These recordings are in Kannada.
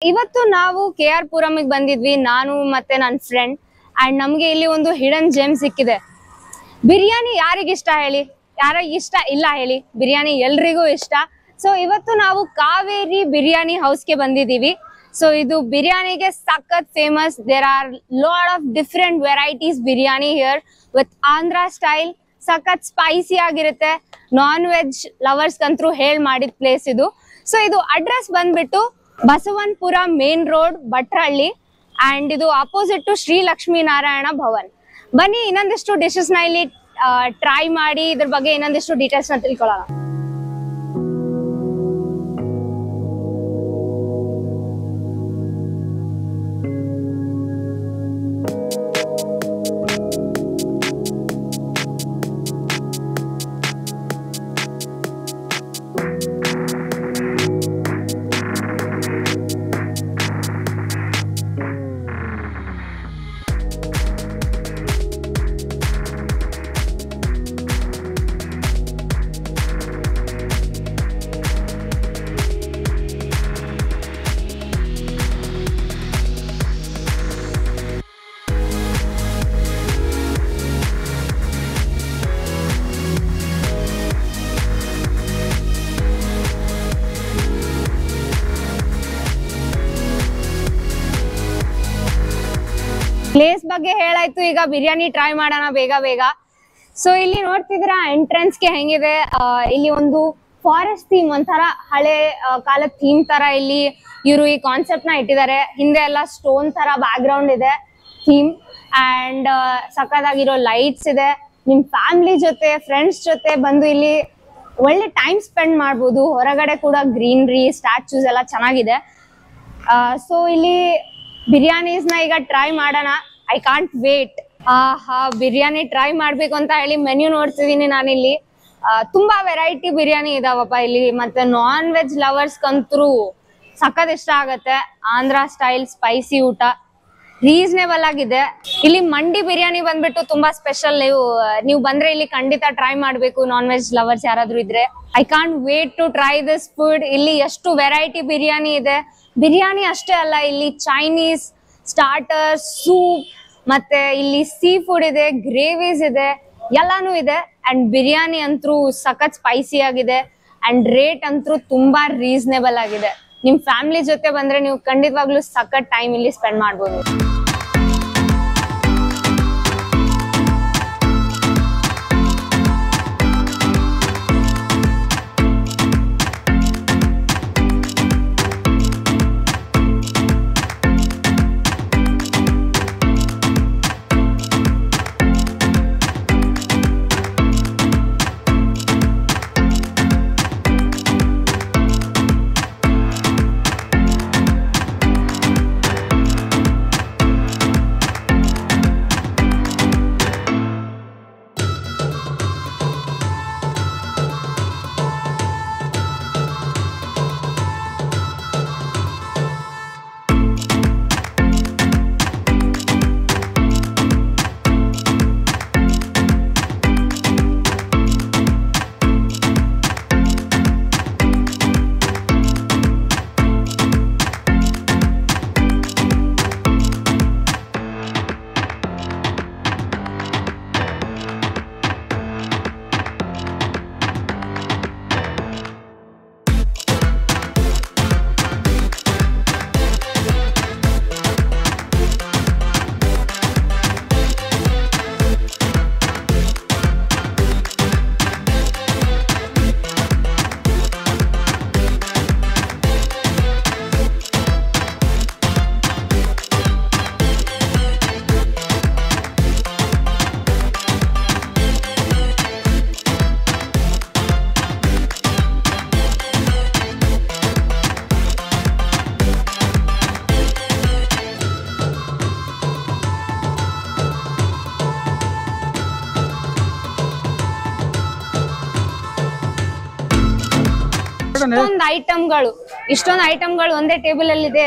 ಇವತ್ತು ನಾವು KR ಪುರಮಿಗೆ ಬಂದಿದ್ವಿ, ನಾನು ಮತ್ತೆ ನನ್ನ ಫ್ರೆಂಡ್. ಅಂಡ್ ನಮ್ಗೆ ಇಲ್ಲಿ ಒಂದು ಹಿಡನ್ ಜೆಮ್ ಸಿಕ್ಕಿದೆ. ಬಿರಿಯಾನಿ ಯಾರಿಗಿಷ್ಟ ಹೇಳಿ, ಯಾರಿಗಿಷ್ಟ ಇಲ್ಲ ಹೇಳಿ, ಬಿರಿಯಾನಿ ಎಲ್ರಿಗೂ ಇಷ್ಟ. ಸೊ ಇವತ್ತು ನಾವು ಕಾವೇರಿ ಬಿರಿಯಾನಿ ಹೌಸ್ಗೆ ಬಂದಿದ್ದೀವಿ. ಸೊ ಇದು ಬಿರಿಯಾನಿಗೆ ಸಖತ್ famous. There are lot of different varieties biryani here with Andhra style. ಸಖತ್ ಸ್ಪೈಸಿ ಆಗಿರುತ್ತೆ. ನಾನ್ ವೆಜ್ ಲವರ್ಸ್ ಅಂತೂ ಹೇಳ್ ಮಾಡಿದ ಪ್ಲೇಸ್ ಇದು. ಸೊ ಇದು ಅಡ್ರೆಸ್ ಬಂದ್ಬಿಟ್ಟು ಬಸವನಪುರ ಮೇನ್ ರೋಡ್, ಭಟ್ರಹಳ್ಳಿ. ಅಂಡ್ ಇದು ಅಪೋಸಿಟ್ ಟು ಶ್ರೀ ಲಕ್ಷ್ಮೀ ನಾರಾಯಣ ಭವನ್. ಬನ್ನಿ ಇನ್ನೊಂದಿಷ್ಟು ಡಿಶಸ್ ನ ಇಲ್ಲಿ ಟ್ರೈ ಮಾಡಿ ಇದ್ರ ಬಗ್ಗೆ ಇನ್ನೊಂದಿಷ್ಟು ಡೀಟೇಲ್ಸ್ ನ ತಿಳ್ಕೊಳ್ಳೋಣ. ಪ್ಲೇಸ್ ಬಗ್ಗೆ ಹೇಳಾಯ್ತು, ಈಗ ಬಿರಿಯಾನಿ ಟ್ರೈ ಮಾಡೋಣ ಬೇಗ ಬೇಗ. ಸೊ ಇಲ್ಲಿ ನೋಡ್ತಿದ್ದೀರಾ ಎಂಟ್ರೆನ್ಸ್ ಗೆ ಹೆಂಗಿದೆ. ಇಲ್ಲಿ ಒಂದು ಫಾರೆಸ್ಟ್ ಥೀಮ್, ಒಂಥರ ಹಳೆ ಕಾಲದ ಥೀಮ್ ತರ ಇಲ್ಲಿ ಇವರು ಈ ಕಾನ್ಸೆಪ್ಟ್ ನ ಇಟ್ಟಿದ್ದಾರೆ. ಹಿಂದೆ ಎಲ್ಲ ಸ್ಟೋನ್ ತರ ಬ್ಯಾಕ್ ಗ್ರೌಂಡ್ ಇದೆ ಥೀಮ್. ಅಂಡ್ ಸಕ್ಕತ್ತಾಗಿರೋ ಲೈಟ್ಸ್ ಇದೆ. ನಿಮ್ ಫ್ಯಾಮಿಲಿ ಜೊತೆ, ಫ್ರೆಂಡ್ಸ್ ಜೊತೆ ಬಂದು ಇಲ್ಲಿ ಒಳ್ಳೆ ಟೈಮ್ ಸ್ಪೆಂಡ್ ಮಾಡ್ಬೋದು. ಹೊರಗಡೆ ಕೂಡ ಗ್ರೀನರಿ, ಸ್ಟ್ಯಾಚ್ಯೂಸ್ ಎಲ್ಲ ಚೆನ್ನಾಗಿದೆ. ಸೊ ಇಲ್ಲಿ ಬಿರಿಯಾನೀಸ್ ನ ಈಗ ಟ್ರೈ ಮಾಡೋಣ. I can't wait. Biryani try ಮಾಡ್ಬೇಕು ಅಂತ ಹೇಳಿ ಮೆನ್ಯೂ ನೋಡ್ತಿದೀನಿ ನಾನಿಲ್ಲಿ. ತುಂಬಾ ವೆರೈಟಿ ಬಿರಿಯಾನಿ ಇದಾವಪ್ಪ ಇಲ್ಲಿ. ಮತ್ತೆ ನಾನ್ ವೆಜ್ ಲವರ್ಸ್ ಕಂತೂ ಸಖತ್ ಇಷ್ಟ ಆಗತ್ತೆ. ಆಂಧ್ರ ಸ್ಟೈಲ್ ಸ್ಪೈಸಿ ಊಟ ರೀಸನೇಬಲ್ ಆಗಿದೆ. ಇಲ್ಲಿ ಮಂಡಿ ಬಿರಿಯಾನಿ ಬಂದ್ಬಿಟ್ಟು ತುಂಬಾ ಸ್ಪೆಷಲ್. ನೀವು ಬಂದ್ರೆ ಇಲ್ಲಿ ಖಂಡಿತ ಟ್ರೈ ಮಾಡ್ಬೇಕು, ನಾನ್ ವೆಜ್ ಲವರ್ಸ್ ಯಾರಾದ್ರೂ ಇದ್ರೆ. I can't wait to try this food. ಇಲ್ಲಿ ಎಷ್ಟು ವೆರೈಟಿ ಬಿರಿಯಾನಿ ಇದೆ. ಬಿರಿಯಾನಿ ಅಷ್ಟೇ ಅಲ್ಲ, ಇಲ್ಲಿ ಚೈನೀಸ್ ಸ್ಟಾರ್ಟರ್ಸ್, ಸೂಪ್, ಮತ್ತೆ ಇಲ್ಲಿ ಸೀ ಫುಡ್ ಇದೆ, ಗ್ರೇವೀಸ್ ಇದೆ, ಎಲ್ಲಾನು ಇದೆ. ಅಂಡ್ ಬಿರಿಯಾನಿ ಅಂತೂ ಸಖತ್ ಸ್ಪೈಸಿ ಆಗಿದೆ. ಅಂಡ್ ರೇಟ್ ಅಂತೂ ತುಂಬಾ ರೀಸನೇಬಲ್ ಆಗಿದೆ. ನಿಮ್ ಫ್ಯಾಮಿಲಿ ಜೊತೆ ಬಂದ್ರೆ ನೀವು ಖಂಡಿತವಾಗ್ಲೂ ಸಖತ್ ಟೈಮ್ ಇಲ್ಲಿ ಸ್ಪೆಂಡ್ ಮಾಡ್ಬೋದು. ಇಷ್ಟೊಂದು ಐಟಮ್ಗಳು ಒಂದೇ ಟೇಬಲ್ ಅಲ್ಲಿ ಇದೆ.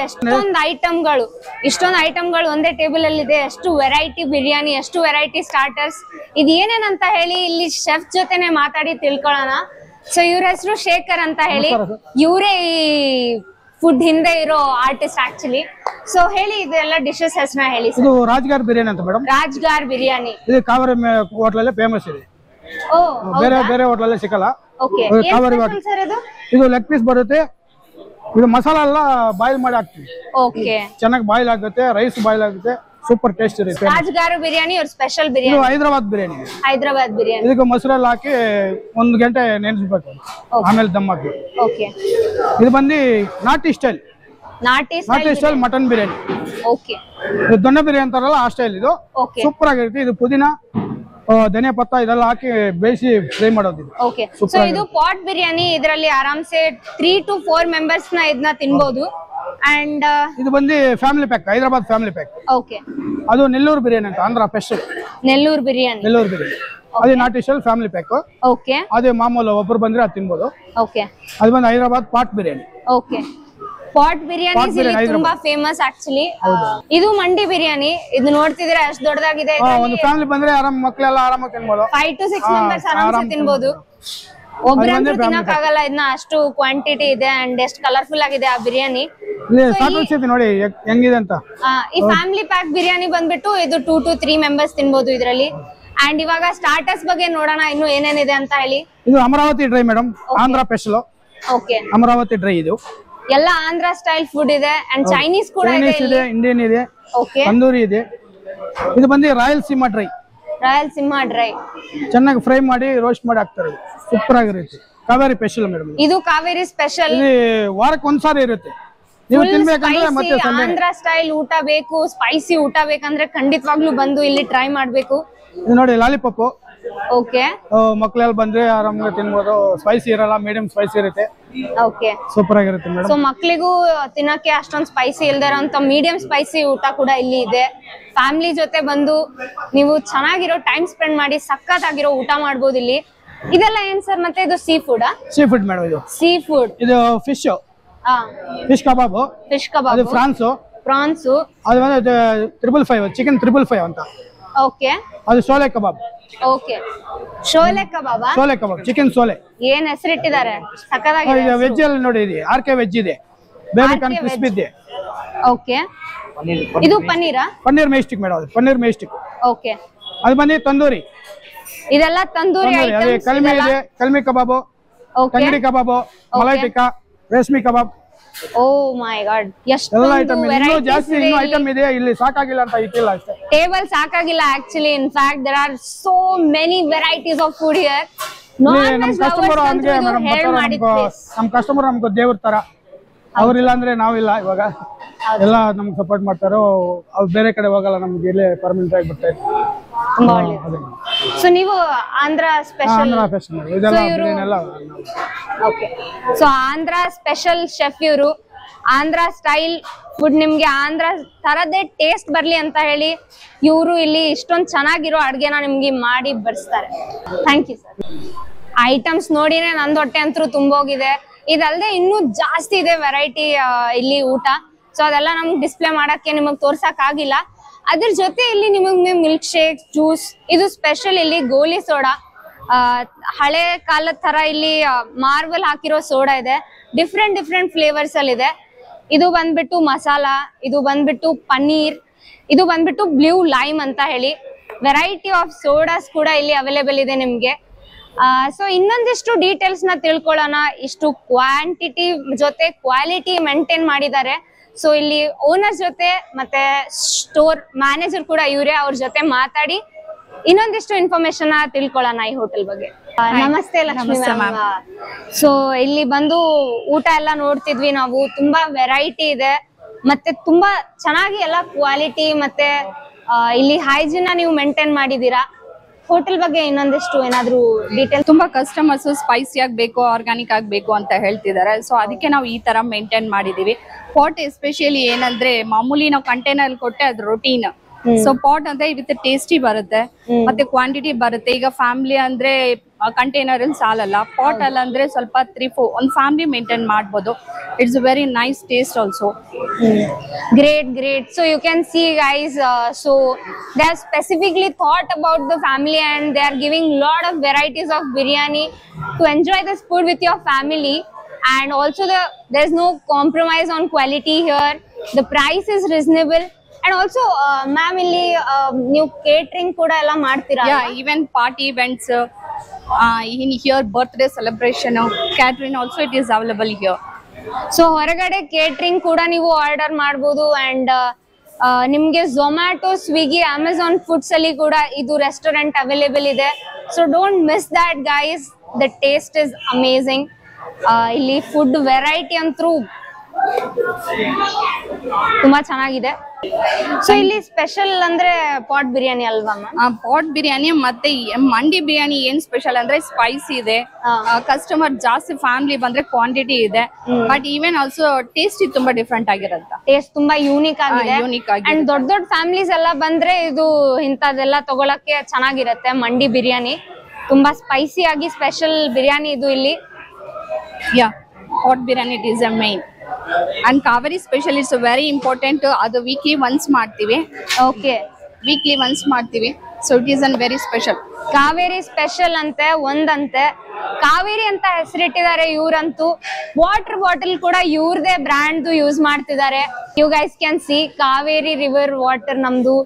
ಇಷ್ಟೊಂದು ಐಟಮ್ಗಳು ಒಂದೇ ಟೇಬಲ್ ಅಲ್ಲಿ ಇದೆ. ಎಷ್ಟು ವೆರೈಟಿ ಬಿರಿಯಾನಿ, ಎಷ್ಟು ವೆರೈಟಿ ಸ್ಟಾರ್ಟರ್ಸ್, ಇದು ಏನೇನಂತ ಹೇಳಿ ಇಲ್ಲಿ ಶೆಫ್ ಜೊತೆನೆ ಮಾತಾಡಿ ತಿಳ್ಕೊಳ್ಳೋಣ. ಸೊ ಇವ್ರ ಹೆಸರು ಶೇಖರ್ ಅಂತ ಹೇಳಿ. ಇವರೇ ಈ ಫುಡ್ ಹಿಂದೆ ಇರೋ ಆರ್ಟಿಸ್ಟ್ ಆಕ್ಚುಲಿ. ಸೊ ಹೇಳಿ ಇದೆಲ್ಲ ಡಿಶಸ್ ಹೆಸರನ್ನ ಹೇಳಿ. ಇದು ರಾಜ್ಗಾರ್ ಬಿರಿಯಾನಿ ಅಂತ ಮೇಡಮ್. ರಾಜ್ಗಾರ್ ಬಿರಿಯಾನಿ ಇದು ಕಾವೇರಿ ಹೋಟ್ಲಲ್ಲಿ ಫೇಮಸ್ ಇದೆ. ಬೇರೆ ಬೇರೆ ಹೋಟ್ಲಲ್ಲಿ ಸಿಗಲ್ಲ. ಇದು ಲೆಗ್ ಪೀಸ್ ಬರುತ್ತೆ. ಇದು ಮಸಾಲಾ ಎಲ್ಲ ಬಾಯ್ಲ್ ಮಾಡಿ ಹಾಕ್ತೀವಿ. ಚೆನ್ನಾಗಿ ಬಾಯ್ಲ್ ಆಗುತ್ತೆ, ರೈಸ್ ಬಾಯ್ಲ್ ಆಗುತ್ತೆ, ಸೂಪರ್ ಟೇಸ್ಟ್ ಇರುತ್ತೆ. ರಾಜ್ಗಾರ್ ಬಿರಿಯಾನಿ ಅವ್ರ ಸ್ಪೆಷಲ್ ಬಿರಿಯಾನಿ. ಇದು ಹೈದರಾಬಾದ್ ಬಿರಿಯಾನಿ. ಹೈದರಾಬಾದ್ ಬಿರಿಯಾನಿ. ಇದಕ್ಕೆ ಮೊಸರಲ್ಲಿ ಹಾಕಿ 1 ಗಂಟೆ ನೆನೆಸಬೇಕು, ಆಮೇಲೆ ದಮ್ ಹಾಕಿ. ಇದು ಬಂದು ನಾಟಿ ಸ್ಟೈಲ್. ನಾಟಿ ಸ್ಟೈಲ್ ಮಟನ್ ಬಿರಿಯಾನಿ. ದೊಣ್ಣೆ ಬಿರಿಯಾನಿ ಅಂತಾರಲ್ಲ ಆ ಸ್ಟೈಲ್. ಇದು ಸೂಪರ್ ಆಗಿರುತ್ತೆ. ಇದು ಪುದೀನ, ಧನಿಯಾ ಪತ್ತ ಇದೆಲ್ಲ ಹಾಕಿ ಬೇಯಿಸಿ ಫ್ರೈ ಮಾಡೋದು. ಇದು ಪಾಟ್ ಬಿರಿಯಾನಿ. ಇದರಲ್ಲಿ ಆರಾಮ್ಸೆ 3 to 4 ಮೆಂಬರ್ಸ್ ನ ಇದನ್ನ ತಿನ್ಬಹುದು. ಅಂಡ್ ಇದು ಬಂದು family pack, Hyderabad family pack. ಅದು ನೆಲ್ಲೂರು ಬಿರಿಯಾನಿ ಅಂತ, ಆಂಧ್ರ ಸ್ಪೆಷಲ್ ನೆಲ್ಲೂರು ಬಿರಿಯಾನಿ. ಅದೇ ನಾಟಿ ಸ್ಟೈಲ್ ಫ್ಯಾಮಿಲಿ ಪ್ಯಾಕ್. ಅದೇ ಮಾಮೂಲು ಒಬ್ಬರು ಬಂದ್ರೆ ಅದು ತಿನ್ಬೋದು. ಅದು ಬಂದು ಹೈದರಾಬಾದ್ ಪಾಟ್ ಬಿರಿಯಾನಿ. ಪಾಟ್ ಬಿರಿಯಾನಿ ತುಂಬಾ ಫೇಮಸ್ ಆಕ್ಚುಲಿ. ಇದು ಮಂಡಿ ಬಿರಿಯಾನಿ. ಇದು ನೋಡ್ತಿದ್ರೆ ಅಷ್ಟು ದೊಡ್ಡದಾಗಿದೆ. ಒಂದು ಫ್ಯಾಮಿಲಿ ಬಂದ್ರೆ ಆರಾಮ, ಮಕ್ಕಳೆಲ್ಲ ಆರಾಮಾಗಿ ತಿನ್ಬೋದು. 5 to 6 ಮೆಂಬರ್ಸ್ ಆರಾಮಾಗಿ ತಿನ್ಬೋದು. ಒಬ್ಬರಂತೂ ತಿನ್ನಕ್ಕಾಗಲ್ಲ ಇದನ್ನ, ಅಷ್ಟು ಕ್ವಾಂಟಿಟಿ ಇದೆ. ಅಂಡ್ ಎಷ್ಟು ಕಲರ್ಫುಲ್ ಆಗಿದೆ ಆ ಬಿರಿಯಾನಿ ನೋಡಿ ಹೆಂಗಿದೆ ಅಂತ. ಈ ಫ್ಯಾಮಿಲಿ ಪ್ಯಾಕ್ ಬಿರಿಯಾನಿ ಬಂದ್ಬಿಟ್ಟು ಇದು 2 to 3 ಮೆಂಬರ್ಸ್ ತಿನ್ಬೋದು ಇದರಲ್ಲಿ. ಅಂಡ್ ಇವಾಗ ಸ್ಟಾರ್ಟರ್ಸ್ ಬಗ್ಗೆ ನೋಡೋಣ ಇನ್ನು ಏನೇನಿದೆ ಅಂತ ಹೇಳಿ. ಇದು Amaravati dry madam, Andhra special. Amaravati dry. ಇದು ಎಲ್ಲ ಆಂಧ್ರ ಸ್ಟೈಲ್ ಫುಡ್ ಇದೆ. ಅಂಡ್ ಚೈನೀಸ್ ಕೂಡ ಇದೆ, ಇಂಡಿಯನ್ ಇದೆ, ತಂದೂರಿ ಇದೆ. ಇದು ಬಂದು ರಾಯಲಸೀಮಾ ಡ್ರೈ. ಚೆನ್ನಾಗಿ ಫ್ರೈ ಮಾಡಿ ರೋಸ್ಟ್ ಮಾಡಿ ಹಾಕ್ತಾರೆ. ಸೂಪರ್ ಆಗಿರುತ್ತೆ. Kaveri special madam. ಇದು ಕಾವೇರಿ ಸ್ಪೆಷಲ್. ವಾರಕ್ಕೆ ಒಂದ್ಸಾರಿ ಇರುತ್ತೆ. ನೀವು ತಿನ್ಬೇಕಂದ್ರೆ ಮತ್ತೆ ಆಂಧ್ರ ಸ್ಟೈಲ್ ಊಟ ಬೇಕು, ಸ್ಪೈಸಿ ಊಟ ಬೇಕಂದ್ರೆ ಖಂಡಿತವಾಗ್ಲೂ ಬಂದು ಇಲ್ಲಿ ಟ್ರೈ ಮಾಡ್ಬೇಕು. ಇದು ನೋಡಿ ಲಾಲಿಪಾಪ್. ಮಕ್ಕಳೆಲ್ಲ ಬಂದ್ರೆ ಆರಾಮಾಗಿ ತಿನ್ಬೋದು. ಸ್ಪೈಸಿ ಇರಲ್ಲ, ಮೀಡಿಯಂ ಸ್ಪೈಸಿ ಇರುತ್ತೆ. ಸೂಪರ್ ಆಗಿರುತ್ತೆ ಮೇಡಮ್. ಸೊ ಮಕ್ಕಳಿಗೂ ತಿನ್ನಕ್ಕೆ ಅಷ್ಟೊಂದು ಸ್ಪೈಸಿ ಇಲ್ದಿರೋಂತ ಮೀಡಿಯಂ ಸ್ಪೈಸಿ ಊಟ ಕೂಡ ಇಲ್ಲಿ ಇದೆ. ಫ್ಯಾಮಿಲಿ ಜೊತೆ ಬಂದು ನೀವು ಚೆನ್ನಾಗಿರೋ ಟೈಮ್ ಸ್ಪೆಂಡ್ ಮಾಡಿ ಸಖತ್ ಆಗಿರೋ ಊಟ ಮಾಡ್ಬೋದು ಇಲ್ಲಿ. ಇದೆಲ್ಲ ಏನ್ ಸರ್? ಮತ್ತೆ ಇದು ಸೀ ಫುಡ್ ಮೇಡಮ್. ಇದು ಸೀ ಫುಡ್. ಇದು ಫಿಶ್ ಕಬಾಬ್. ಅದು ಪ್ರಾನ್ಸ್. ಅದು ಬಂದು 555 ಚಿಕನ್ 555 ಅಂತ. ಅದು ಶೋಲೆ ಕಬಾಬ್. ಶೋಲೆ ಕಬಾಬ್ ಚಿಕನ್ ಶೋಲೆ. ಏನ್ ಹೆಸರಿಟ್ಟಿದ್ದಾರೆ, ಸಕ್ಕತ್ತಾಗಿದೆ. ವೆಜ್ ಅಲ್ಲಿ ನೋಡಿ, ಇದೆ RK ವೆಜ್ ಇದೆ, ಬೇಬಿ ಕಾರ್ನ್ ಕ್ರಿಸ್ಪಿ ಇದೆ. ಇದು ಪನ್ನೀರ್ ಮೇಸ್ಟಿಕ್ ಮೇಡಮ್. ಅದು ಪನ್ನೀರ್ ಮೇಸ್ಟಿಕ್. ಅದು ಬಂದು ತಂದೂರಿ. ಇದೆಲ್ಲ ತಂದೂರಿ ಐಟಮ್ಸ್. ಕಲ್ಮಿ ಇದೆ, ಕಲ್ಮಿ ಕಬಾಬ್, ತಂಗಡಿ ಕಬಾಬ್, ಮಲೈ ಟಿಕ್ಕಾ, ರೇಷ್ಮಿ ಕಬಾಬ್. ಓ ಮೈ ಗಾಡ್, ಎಷ್ಟು ಜಾಸ್ತಿ ಇನ್ನೂ ಐಟಮ್ ಇದೆ. ಇಲ್ಲಿ ಸಾಕಾಗಿಲ್ಲ ಅಂತ ಇಟ್ಟಿಲ್ಲ ಅಷ್ಟೇ. ಟೇಬಲ್ ಸಾಕಾಗಿಲ್ಲ actually. In fact there are so many varieties of food here. ನಮ್ಮ ಕಸ್ಟಮರ್ ಹಂಗೆ ಮೇಡಮ್, ನಮ್ಮ ಕಸ್ಟಮರ್ ನಮ್ಗೆ ದೇವ್ರ ತರ. ಅವ್ರಿಲ್ಲ ಅಂದ್ರೆ ನಾವಿಲ್ಲ. ಇವಾಗ ಎಲ್ಲ ನಮ್ಗೆ ಸಪೋರ್ಟ್ ಮಾಡ್ತಾರೋ. ಅವ್ರು ಬೇರೆ ಕಡೆ ಹೋಗಲ್ಲ, ನಮ್ಗೆ ಇಲ್ಲೇ ಪರ್ಮನೆಂಟ್ ಆಗಿ ಬರ್ತಾ ಇತ್ತು. ಸೊ ನೀವು Andhra special. So Andhra special chef ಇವರು. ಆಂಧ್ರ ಸ್ಟೈಲ್ ಫುಡ್, ನಿಮ್ಗೆ ಆಂಧ್ರ ತರದೇ ಟೇಸ್ಟ್ ಬರ್ಲಿ ಅಂತ ಹೇಳಿ ಇವರು ಇಲ್ಲಿ ಇಷ್ಟೊಂದು ಚೆನ್ನಾಗಿರೋ ಅಡ್ಗೆನ ನಿಮ್ಗೆ ಮಾಡಿ ಬಡಿಸ್ತಾರೆ. Thank you sir. ಐಟಮ್ಸ್ ನೋಡಿನೇ ನಂದು ಹೊಟ್ಟೆ ಅಂತೂ ತುಂಬೋಗಿದೆ. ಇದಲ್ಲದೆ ಇನ್ನೂ ಜಾಸ್ತಿ ಇದೆ ವೆರೈಟಿ ಇಲ್ಲಿ ಊಟ. ಸೊ ಅದೆಲ್ಲ ನಮ್ಗೆ ಡಿಸ್ಪ್ಲೇ ಮಾಡಕ್ಕೆ ನಿಮಗ್ ತೋರ್ಸಕ್ ಆಗಿಲ್ಲ. ಅದ್ರ ಜೊತೆ ಇಲ್ಲಿ ನಿಮಗೆ ಮಿಲ್ಕ್ ಶೇಕ್, ಜ್ಯೂಸ್, ಇದು ಸ್ಪೆಷಲ್ ಇಲ್ಲಿ ಗೋಲಿ ಸೋಡಾ. ಹಳೆ ಕಾಲದ ತರ ಇಲ್ಲಿ ಮಾರ್ಬಲ್ ಹಾಕಿರೋ ಸೋಡಾ ಇದೆ. ಡಿಫ್ರೆಂಟ್ ಫ್ಲೇವರ್ಸ್ ಅಲ್ಲಿ ಇದೆ. ಇದು ಬಂದ್ಬಿಟ್ಟು ಮಸಾಲಾ, ಇದು ಬಂದ್ಬಿಟ್ಟು ಪನ್ನೀರ್, ಇದು ಬಂದ್ಬಿಟ್ಟು ಬ್ಲೂ ಲೈಮ್ ಅಂತ ಹೇಳಿ ವೆರೈಟಿ ಆಫ್ ಸೋಡಾಸ್ ಕೂಡ ಇಲ್ಲಿ ಅವೈಲೇಬಲ್ ಇದೆ ನಿಮ್ಗೆ. ಸೊ ಇನ್ನೊಂದಿಷ್ಟು ಡೀಟೇಲ್ಸ್ ನ ತಿಳ್ಕೊಳ್ಳೋಣ. ಇಷ್ಟು ಕ್ವಾಂಟಿಟಿ ಜೊತೆ ಕ್ವಾಲಿಟಿ ಮೇಂಟೈನ್ ಮಾಡಿದ್ದಾರೆ. ಸೊ ಇಲ್ಲಿ ಓನರ್ ಜೊತೆ ಮತ್ತೆ ಸ್ಟೋರ್ ಮ್ಯಾನೇಜರ್ ಕೂಡ ಇವರೇ, ಅವ್ರ ಜೊತೆ ಮಾತಾಡಿ ಇನ್ನೊಂದಿಷ್ಟು ಇನ್ಫಾರ್ಮೇಶನ್ ತಿಳ್ಕೊಳ್ಳೋಣ ಈ ಹೋಟೆಲ್ ಬಗ್ಗೆ. ನಮಸ್ತೆ ಲಕ್ಷ್ಮಿ ಮ್ಯಾಮ್. ಸೊ ಇಲ್ಲಿ ಬಂದು ಊಟ ಎಲ್ಲ ನೋಡ್ತಿದ್ವಿ ನಾವು. ತುಂಬಾ ವೆರೈಟಿ ಇದೆ, ಮತ್ತೆ ತುಂಬಾ ಚೆನ್ನಾಗಿ ಎಲ್ಲ ಕ್ವಾಲಿಟಿ ಮತ್ತೆ ಇಲ್ಲಿ ಹೈಜಿನ್ ನೀವು ಮೇಂಟೈನ್ ಮಾಡಿದೀರಾ. ಹೋಟೆಲ್ ಬಗ್ಗೆ ಇನ್ನೊಂದಿಷ್ಟು ಏನಾದ್ರು ಡೀಟೇಲ್. ತುಂಬಾ ಕಸ್ಟಮರ್ಸ್ ಸ್ಪೈಸಿ ಆಗ್ಬೇಕು, ಆರ್ಗಾನಿಕ್ ಆಗ್ಬೇಕು ಅಂತ ಹೇಳ್ತಿದ್ದಾರೆ. ಸೊ ಅದಕ್ಕೆ ನಾವು ಈ ತರ ಮೇಂಟೈನ್ ಮಾಡಿದೀವಿ. ಪಾಟ್ ಎಸ್ಪೆಷಲಿ ಏನಂದ್ರೆ ಮಾಮೂಲಿ ನಾವು ಕಂಟೈನರ್ ಕೊಟ್ಟೆ ಅದು ರೊಟೀನ್. ಸೊ ಪಾಟ್ ಅಂದ್ರೆ ವಿತ್ ಟೇಸ್ಟಿ ಬರುತ್ತೆ, ಮತ್ತೆ ಕ್ವಾಂಟಿಟಿ ಬರುತ್ತೆ. ಈಗ ಫ್ಯಾಮಿಲಿ ಅಂದ್ರೆ ಕಂಟೈನರ್ ಅಲ್ಲಿ ಸಾಲಲ್ಲ, ಪಾಟ್ ಅಲ್ಲಿ ಅಂದ್ರೆ ಸ್ವಲ್ಪ 3-4 ಒಂದು ಫ್ಯಾಮಿಲಿ ಮೇಂಟೈನ್ ಮಾಡ್ಬೋದು. It's very nice taste also. Great. So you can see guys, so they have specifically thought about the family and they are giving lot of varieties of biryani to enjoy this food with your family. and also there's no compromise on quality here. The price is reasonable. And also ma'am ಇಲ್ಲಿ ನೀವು ಕೇಟರಿಂಗ್ ಕೂಡ ಎಲ್ಲ ಮಾಡ್ತೀರಾ? even party events, in here birthday celebration, catering also it is available here. So ಹೊರಗಡೆ ಕೇಟರಿಂಗ್ ಕೂಡ ನೀವು ಆರ್ಡರ್ ಮಾಡಬಹುದು ಅಂಡ್ ನಿಮ್ಗೆ ಝೊಮ್ಯಾಟೊ, ಸ್ವಿಗ್ಗಿ, ಅಮೆಝಾನ್ ಫುಡ್ಸ್ ಅಲ್ಲಿ ಕೂಡ ಇದು ರೆಸ್ಟೋರೆಂಟ್ ಅವೈಲೇಬಲ್ ಇದೆ. So don't miss that guys, the taste is amazing. ಇಲ್ಲಿ ಫುಡ್ ವೆರೈಟಿ ಅಂತೂ ತುಂಬಾ ಚೆನ್ನಾಗಿದೆ. ಸೊ ಇಲ್ಲಿ ಸ್ಪೆಷಲ್ ಅಂದ್ರೆ ಪಾಟ್ ಬಿರಿಯಾನಿ ಅಲ್ವಾ ಮ್ಯಾಮ್? ಪಾಟ್ ಬಿರಿಯಾನಿ ಮತ್ತೆ ಮಂಡಿ ಬಿರಿಯಾನಿ ಏನ್ ಸ್ಪೆಷಲ್ ಅಂದ್ರೆ ಸ್ಪೈಸಿ ಇದೆ, ಕಸ್ಟಮರ್ ಜಾಸ್ತಿ ಫ್ಯಾಮಿಲಿ ಬಂದ್ರೆ ಕ್ವಾಂಟಿಟಿ ಇದೆ, ಬಟ್ ಈವನ್ ಆಲ್ಸೋ ಟೇಸ್ಟ್ ತುಂಬಾ ಡಿಫ್ರೆಂಟ್ ಆಗಿರುತ್ತೆ. ಟೇಸ್ಟ್ ತುಂಬಾ ಯೂನಿಕ್ ಆಗಿದೆ. ಅಂಡ್ ದೊಡ್ಡ ದೊಡ್ಡ ಫ್ಯಾಮಿಲೀಸ್ ಎಲ್ಲ ಬಂದ್ರೆ ಇದು ಇಂಥದೆಲ್ಲ ತಗೊಳಕ್ಕೆ ಚೆನ್ನಾಗಿರುತ್ತೆ. ಮಂಡಿ ಬಿರಿಯಾನಿ ತುಂಬಾ ಸ್ಪೈಸಿ ಆಗಿ ಸ್ಪೆಷಲ್ ಬಿರಿಯಾನಿ ಇದು ಇಲ್ಲಿ. Pot biryani it is a main. And Kaveri special it's very important. ಅದು ವೀಕ್ಲಿ ಒನ್ಸ್ ಮಾಡ್ತೀವಿ. ಓಕೆ, ವೀಕ್ಲಿ ಒನ್ಸ್ ಮಾಡ್ತೀವಿ. So it is an very special. Kaveri special ಅಂತೆ ಒಂದಂತೆ, ಕಾವೇರಿ ಅಂತ ಹೆಸರಿಟ್ಟಿದ್ದಾರೆ ಇವ್ರಂತೂ. ವಾಟರ್ ಬಾಟಲ್ ಕೂಡ ಇವ್ರದೇ ಬ್ರ್ಯಾಂಡ್ ಯೂಸ್ ಮಾಡ್ತಿದ್ದಾರೆ. You guys can see Kaveri river water ನಮ್ದು.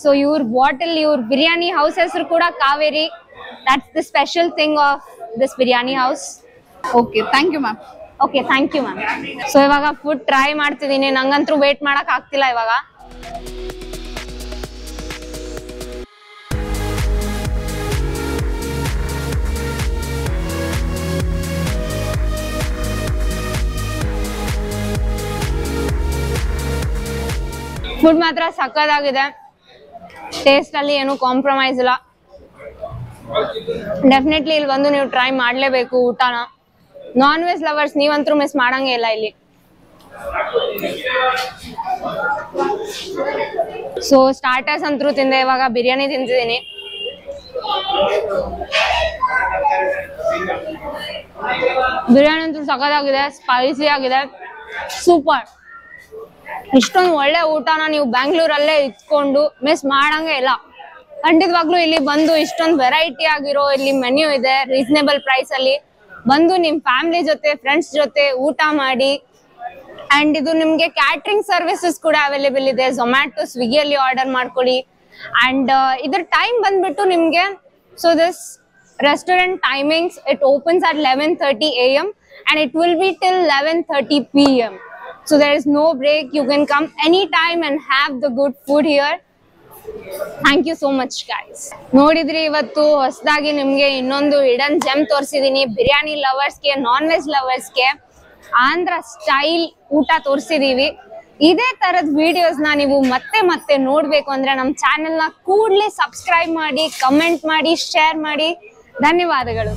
ಸೊ ಇವ್ರ ಬಾಟಲ್, ಇವ್ರ ಬಿರಿಯಾನಿ ಹೌಸ್ ಹೆಸರು ಕೂಡ Kaveri. That's the special thing of this biryani house. Okay, thank you ma'am. Okay, thank you ma'am. So ಇವಾಗ ಫುಡ್ ಟ್ರೈ ಮಾಡ್ತಿದ್ದೀನಿ. ನಂಗಂತೂ ವೇಟ್ ಮಾಡಕ್ ಆಗ್ತಿಲ್ಲ ಇವಾಗ. ಫುಡ್ ಮಾತ್ರ ಸಕ್ಕತ್ತಾಗಿದೆ. ಟೇಸ್ಟ್ ಅಲ್ಲಿ ಏನು ಕಾಂಪ್ರಮೈಸ್ ಇಲ್ಲ. ಡೆಫಿನೆಟ್ಲಿ ಇಲ್ಲಿ ಬಂದು ನೀವು ಟ್ರೈ ಮಾಡ್ಲೇಬೇಕು ಊಟನ. ನಾನ್ ವೆಜ್ ಲವರ್ಸ್ ನೀವಂತೂ ಮಿಸ್ ಮಾಡಂಗೇ ಇಲ್ಲ ಇಲ್ಲಿ. ಸೊ ಸ್ಟಾರ್ಟರ್ಸ್ ಅಂತೂ ತಿಂದೆ, ಇವಾಗ ಬಿರಿಯಾನಿ ತಿಂತಿದ್ದೀನಿ. ಬಿರಿಯಾನಿ ಅಂತೂ ಸಖತ್ತಾಗಿದೆ, ಸ್ಪೈಸಿ ಆಗಿದೆ, ಸೂಪರ್. ಇಷ್ಟೊಂದು ಒಳ್ಳೆ ಊಟನ ನೀವು ಬ್ಯಾಂಗ್ಳೂರಲ್ಲೇ ಇಟ್ಕೊಂಡು ಮಿಸ್ ಮಾಡಂಗೆ ಇಲ್ಲ. ಖಂಡಿತವಾಗ್ಲೂ ಇಲ್ಲಿ ಬಂದು ಇಷ್ಟೊಂದು ವೆರೈಟಿ ಆಗಿರೋ ಇಲ್ಲಿ ಮೆನ್ಯೂ ಇದೆ ರೀಸನೇಬಲ್ ಪ್ರೈಸ್ ಅಲ್ಲಿ. ಬಂದು ನಿಮ್ ಫ್ಯಾಮಿಲಿ ಜೊತೆ, ಫ್ರೆಂಡ್ಸ್ ಜೊತೆ ಊಟ ಮಾಡಿ. ಅಂಡ್ ಇದು ನಿಮ್ಗೆ ಕ್ಯಾಟ್ರಿಂಗ್ ಸರ್ವಿಸಸ್ ಕೂಡ ಅವೈಲೇಬಲ್ ಇದೆ. ಝೊಮ್ಯಾಟೊ, ಸ್ವಿಗ್ಗಿಯಲ್ಲಿ ಆರ್ಡರ್ ಮಾಡ್ಕೊಳ್ಳಿ. ಅಂಡ್ ಇದ್ರ ಟೈಮ್ ಬಂದ್ಬಿಟ್ಟು ನಿಮ್ಗೆ, so this restaurant timings, it opens at 11:30 AM and it will be till 11:30 PM. So there is no break. You can come anytime and have the good food here. Thank you so much guys. ನೋಡಿದ್ರಿ, ಇವತ್ತು ಹೊಸದಾಗಿ ನಿಮ್ಗೆ ಇನ್ನೊಂದು ಹಿಡನ್ ಜೆಮ್ ತೋರಿಸಿದೀನಿ. ಬಿರಿಯಾನಿ ಲವರ್ಸ್ಗೆ, ನಾನ್ ವೆಜ್ ಲವರ್ಸ್ಗೆ ಆಂಧ್ರ ಸ್ಟೈಲ್ ಊಟ ತೋರಿಸಿದೀವಿ. ಇದೇ ತರದ ವಿಡಿಯೋಸ್ ನ ನೀವು ಮತ್ತೆ ನೋಡ್ಬೇಕು ಅಂದ್ರೆ ನಮ್ಮ ಚಾನೆಲ್ ನ ಕೂಡಲೇ ಸಬ್ಸ್ಕ್ರೈಬ್ ಮಾಡಿ, ಕಮೆಂಟ್ ಮಾಡಿ, ಶೇರ್ ಮಾಡಿ. ಧನ್ಯವಾದಗಳು.